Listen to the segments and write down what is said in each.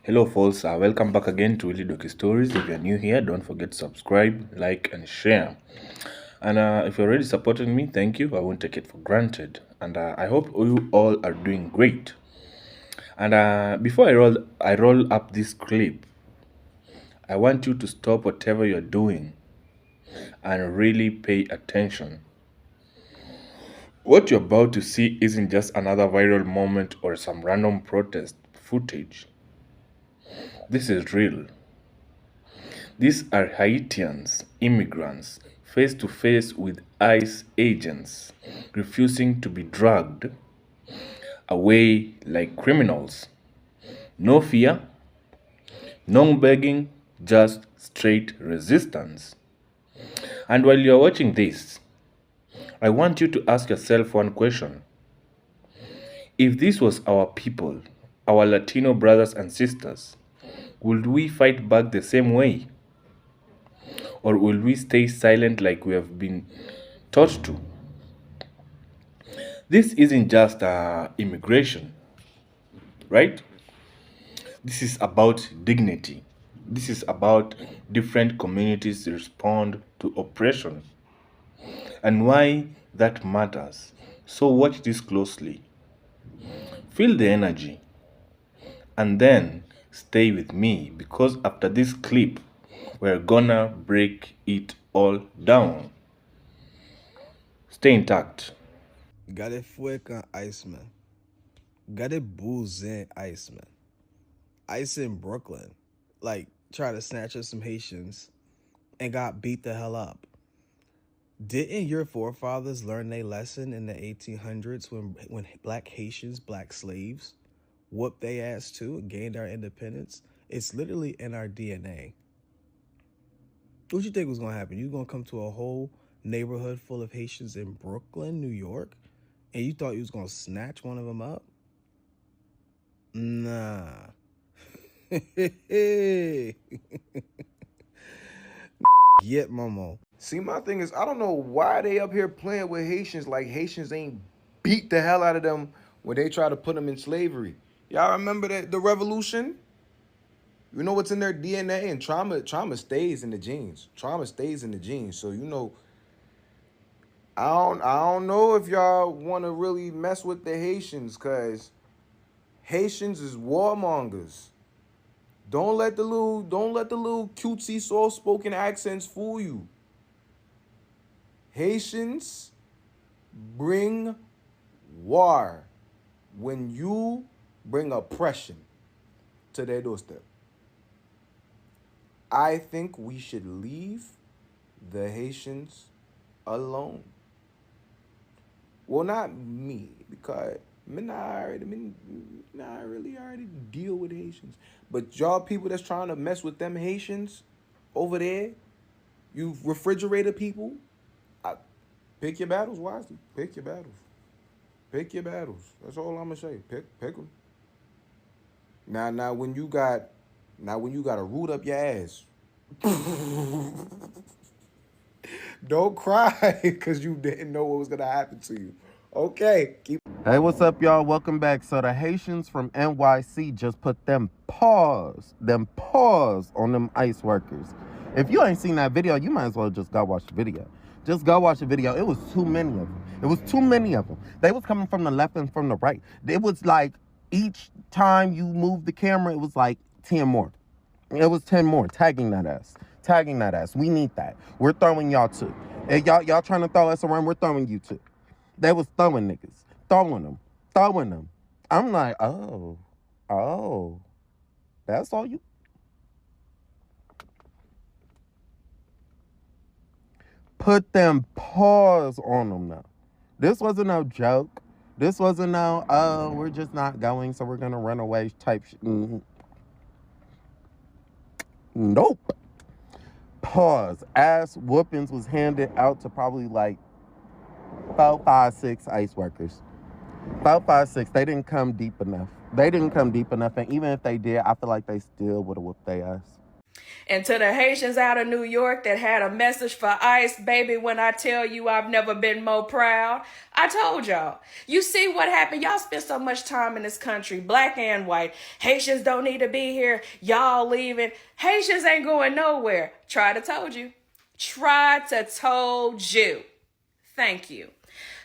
Hello folks, welcome back again to Willy Doki Stories. If you're new here, don't forget to subscribe, like and share. And if you're already supporting me, thank you. I won't take it for granted. And I hope you all are doing great. And before I roll up this clip, I want you to stop whatever you're doing and really pay attention. What you're about to see isn't just another viral moment or some random protest footage. This is real. These are Haitians, immigrants, face to face with ICE agents, refusing to be dragged away like criminals. No fear, no begging, just straight resistance. And while you're watching this, I want you to ask yourself one question. If this was our people, our Latino brothers and sisters, would we fight back the same way? Or will we stay silent like we have been taught to? This isn't just immigration, right? This is about dignity. This is about different communities respond to oppression and why that matters. So watch this closely. Feel the energy and then stay with me because after this clip, we're gonna break it all down. Stay intact. Gade fwe kan Iceman. Gade bouzen Iceman. Ice in Brooklyn. Like, tried to snatch up some Haitians and got beat the hell up. Didn't your forefathers learn their lesson in the 1800s when black Haitians, black slaves, whooped their ass too and gained our independence? It's literally in our DNA. What you think was going to happen? You going to come to a whole neighborhood full of Haitians in Brooklyn, New York, and you thought you was going to snatch one of them up? Nah. Get Momo. See, my thing is, I don't know why they up here playing with Haitians like Haitians ain't beat the hell out of them when they try to put them in slavery. Y'all remember the revolution? You know what's in their DNA, and trauma stays in the genes. Trauma stays in the genes. So I don't know if y'all want to really mess with the Haitians, cause Haitians is warmongers. Don't let the little cutesy soft-spoken accents fool you. Haitians bring war when you bring oppression to their doorstep. I think we should leave the Haitians alone. Well, not me, because I really already deal with Haitians. But y'all people that's trying to mess with them Haitians over there, you refrigerator people, pick your battles wisely. Pick your battles. Pick your battles. That's all I'm gonna say. Pick them. Now when you got to root up your ass, don't cry because you didn't know what was gonna happen to you. Okay, Hey, what's up, y'all? Welcome back. So the Haitians from NYC just put them paws on them ICE workers. If you ain't seen that video, you might as well just go watch the video. Just go watch the video. It was too many of them. It was too many of them. They was coming from the left and from the right. It was like Each time you move the camera, it was like 10 more. It was 10 more. Tagging that ass. Tagging that ass. We need that. We're throwing y'all too. And y'all trying to throw us around, we're throwing you too. They was throwing niggas. Throwing them. I'm like, oh, that's all you. Put them paws on them now. This wasn't no joke. This wasn't no, oh, we're just not going, so we're going to run away type shit. Nope. Pause. Ass whoopings was handed out to probably like 4, 5, 6 ICE workers. 4, 5, 6. They didn't come deep enough. And even if they did, I feel like they still would have whooped their ass. And to the Haitians out of New York that had a message for ICE, baby, when I tell you I've never been more proud, I told y'all. You see what happened? Y'all spent so much time in this country, black and white. Haitians don't need to be here. Y'all leaving. Haitians ain't going nowhere. Try to told you. Thank you.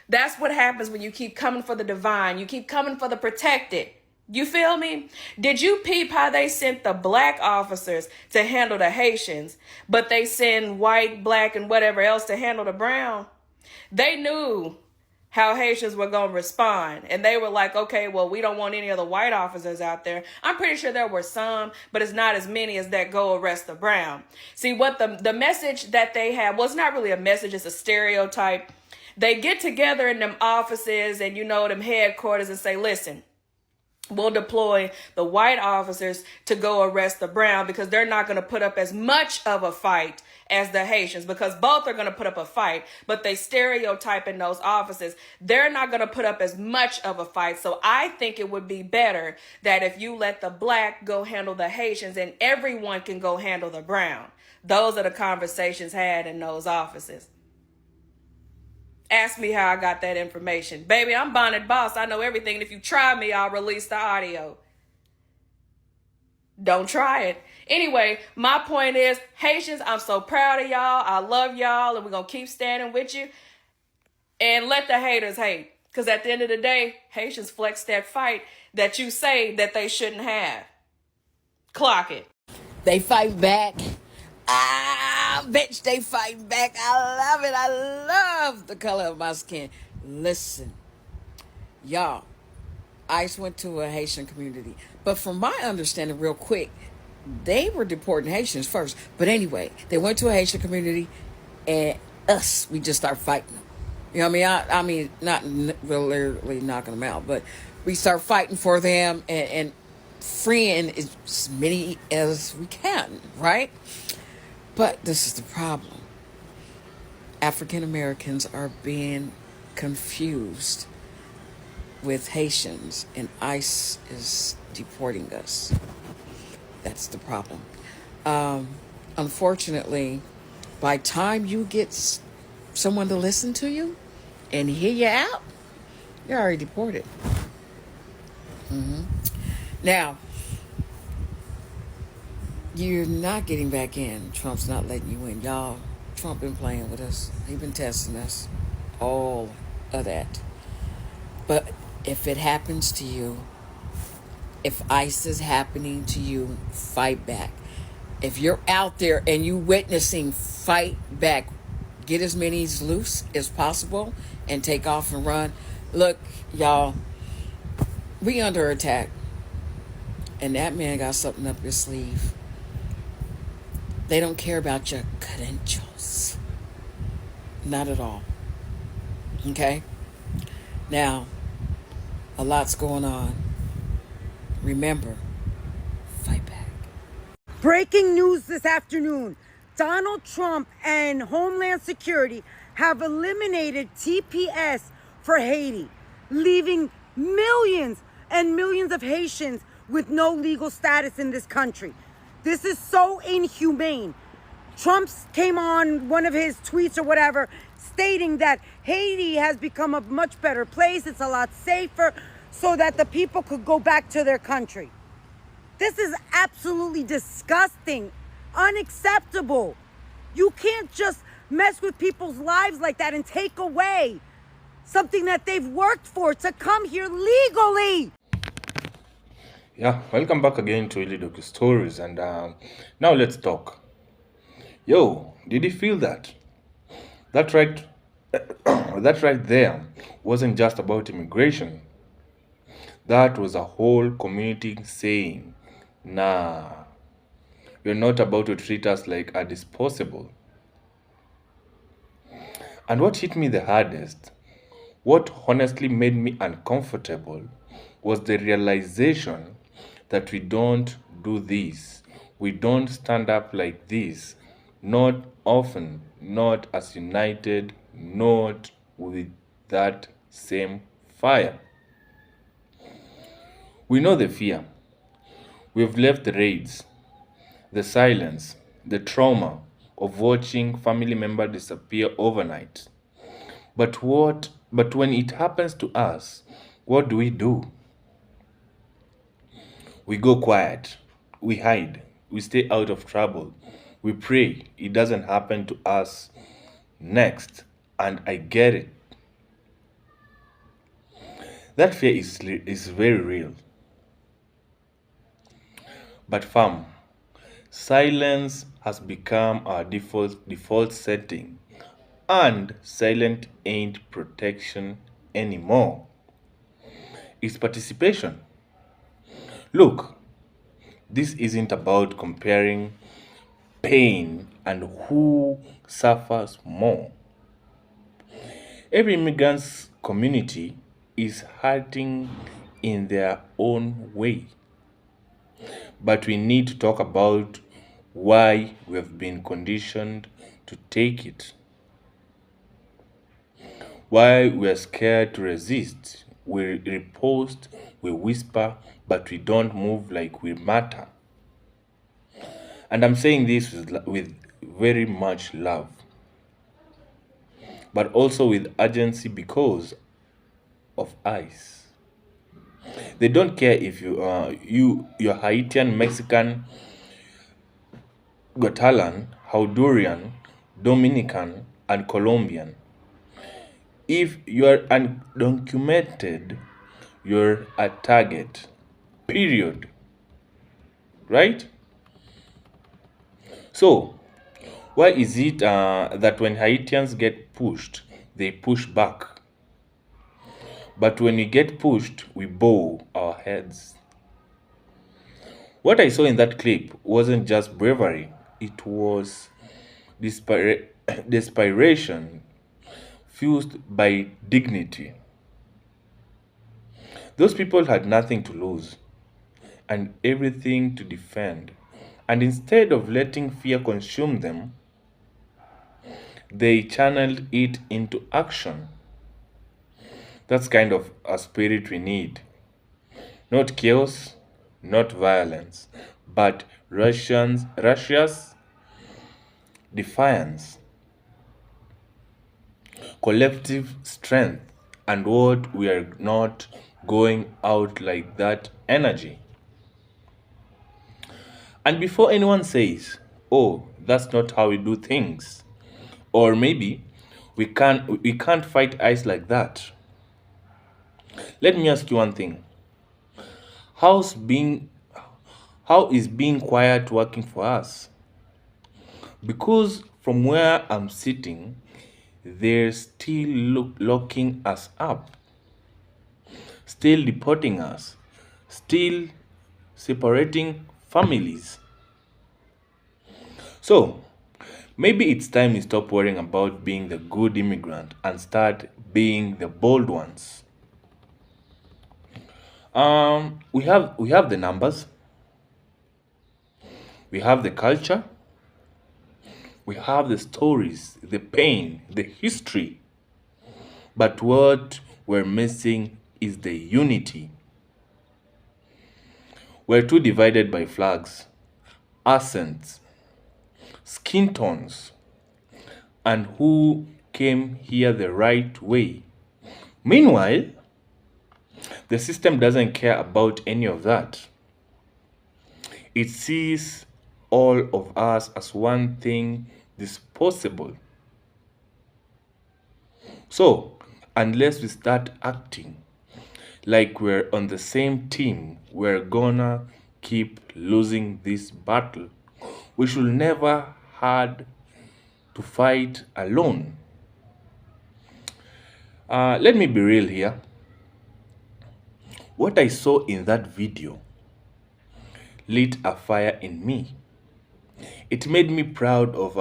That's what happens when you keep coming for the divine. You keep coming for the protected. You feel me? Did you peep how they sent the black officers to handle the Haitians, but they send white, black, and whatever else to handle the brown? They knew how Haitians were going to respond. And they were like, okay, well, we don't want any of the white officers out there. I'm pretty sure there were some, but it's not as many as that go arrest the brown. See, what the message that they had was not really a message, it's a stereotype. They get together in them offices and, them headquarters and say, listen, we'll deploy the white officers to go arrest the brown because they're not going to put up as much of a fight as the Haitians, because both are going to put up a fight, but they stereotype in those offices. They're not going to put up as much of a fight. So I think it would be better that if you let the black go handle the Haitians and everyone can go handle the brown. Those are the conversations had in those offices. Ask me how I got that information. Baby, I'm Bonnet Boss. I know everything. And if you try me, I'll release the audio. Don't try it. Anyway, my point is, Haitians, I'm so proud of y'all. I love y'all. And we're going to keep standing with you. And let the haters hate. Because at the end of the day, Haitians flex that fight that you say that they shouldn't have. Clock it. They fight back. Bitch, they fight back. I love it. I love the color of my skin. Listen, y'all, ICE went to a Haitian community. But from my understanding, real quick, they were deporting Haitians first. But anyway, they went to a Haitian community and we just start fighting them. You know what I mean? Not literally knocking them out, but we start fighting for them and freeing as many as we can, right? But this is the problem. African Americans are being confused with Haitians, and ICE is deporting us. That's the problem. Unfortunately, by time you get someone to listen to you and hear you out, you're already deported. Now, you're not getting back in. Trump's not letting you in. Y'all, Trump been playing with us. He been testing us. All of that. But if it happens to you, if ICE is happening to you, fight back. If you're out there and you witnessing, fight back. Get as many loose as possible and take off and run. Look, y'all, we under attack. And that man got something up his sleeve. They don't care about your credentials. Not at all. Okay? Now, a lot's going on. Remember, fight back. Breaking news this afternoon. Donald Trump and Homeland Security have eliminated TPS for Haiti, leaving millions and millions of Haitians with no legal status in this country. This is so inhumane. Trump came on one of his tweets or whatever stating that Haiti has become a much better place. It's a lot safer so that the people could go back to their country. This is absolutely disgusting, unacceptable. You can't just mess with people's lives like that and take away something that they've worked for to come here legally. Yeah, welcome back again to Illy Doku Stories, and now let's talk. Yo, did you feel that? That right, that right there wasn't just about immigration. That was a whole community saying, "Nah, you're not about to treat us like a disposable." And what hit me the hardest, what honestly made me uncomfortable, was the realization that we don't do this. We don't stand up like this. Not often, not as united, not with that same fire. We know the fear. We've left the raids, the silence, the trauma of watching family member disappear overnight. But when it happens to us, what do? We go quiet. We hide. We stay out of trouble. We pray it doesn't happen to us next. And I get it. That fear is very real. But fam, silence has become our default setting. And silent ain't protection anymore. It's participation. Look, this isn't about comparing pain and who suffers more. Every immigrant's community is hurting in their own way. But we need to talk about why we have been conditioned to take it, why we are scared to resist. We riposte, we whisper, but we don't move like we matter. And I'm saying this with very much love, but also with urgency because of ice. They don't care if you're Haitian, Mexican, Guatemalan, Honduran, Dominican, and Colombian. If you're undocumented, you're a target. Period. Right? So, why is it that when Haitians get pushed, they push back? But when we get pushed, we bow our heads. What I saw in that clip wasn't just bravery, it was desperation fused by dignity. Those people had nothing to lose and everything to defend. And instead of letting fear consume them, they channeled it into action. That's kind of a spirit we need. Not chaos, not violence, but Russia's defiance, collective strength, and what we are not going out like that energy. And before anyone says, "Oh, that's not how we do things," or maybe we can't fight ice like that. Let me ask you one thing. How's being how is being quiet working for us? Because from where I'm sitting, they're still locking us up, still deporting us, still separating families. So, maybe it's time we stop worrying about being the good immigrant and start being the bold ones. We have the numbers, we have the culture, we have the stories, the pain, the history. But what we're missing is the unity. We're too divided by flags, accents, skin tones, and who came here the right way. Meanwhile, the system doesn't care about any of that. It sees all of us as one thing disposable. So, unless we start acting like we're on the same team. We're gonna keep losing this battle. We should never had to fight alone. Let me be real here. What I saw in that video lit a fire in me. It made me proud of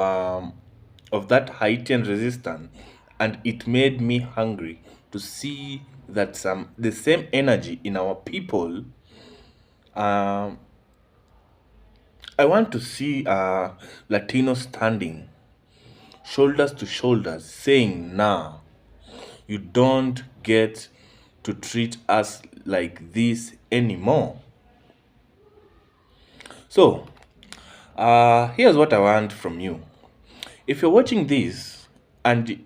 that Haitian resistance, and it made me hungry to see that the same energy in our people. Um, I want to see Latinos standing shoulders to shoulders, saying, "Nah, you don't get to treat us like this anymore." So, here's what I want from you. If you're watching this and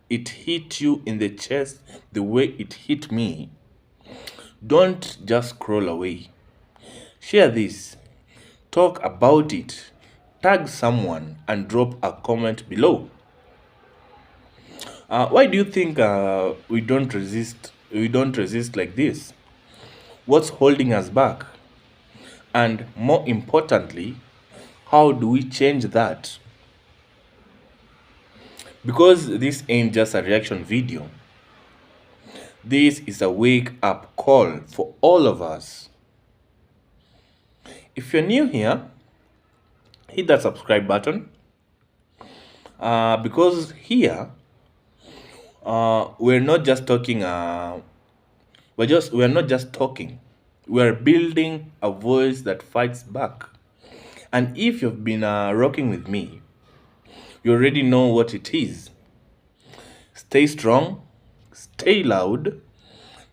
it hit you in the chest the way it hit me, don't just scroll away. Share this, talk about it, tag someone, and drop a comment below. Why do you think we don't resist? We don't resist like this? What's holding us back? And more importantly, how do we change that? Because this ain't just a reaction video. This is a wake up call for all of us. If you're new here, hit that subscribe button because here we're not just talking. We're not just talking. We're building a voice that fights back. And if you've been rocking with me, you already know what it is. Stay strong, stay loud,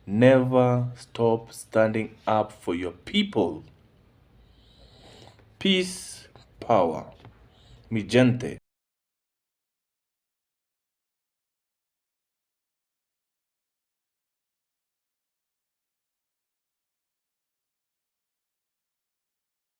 never stop standing up for your people. Peace, power. Mi gente.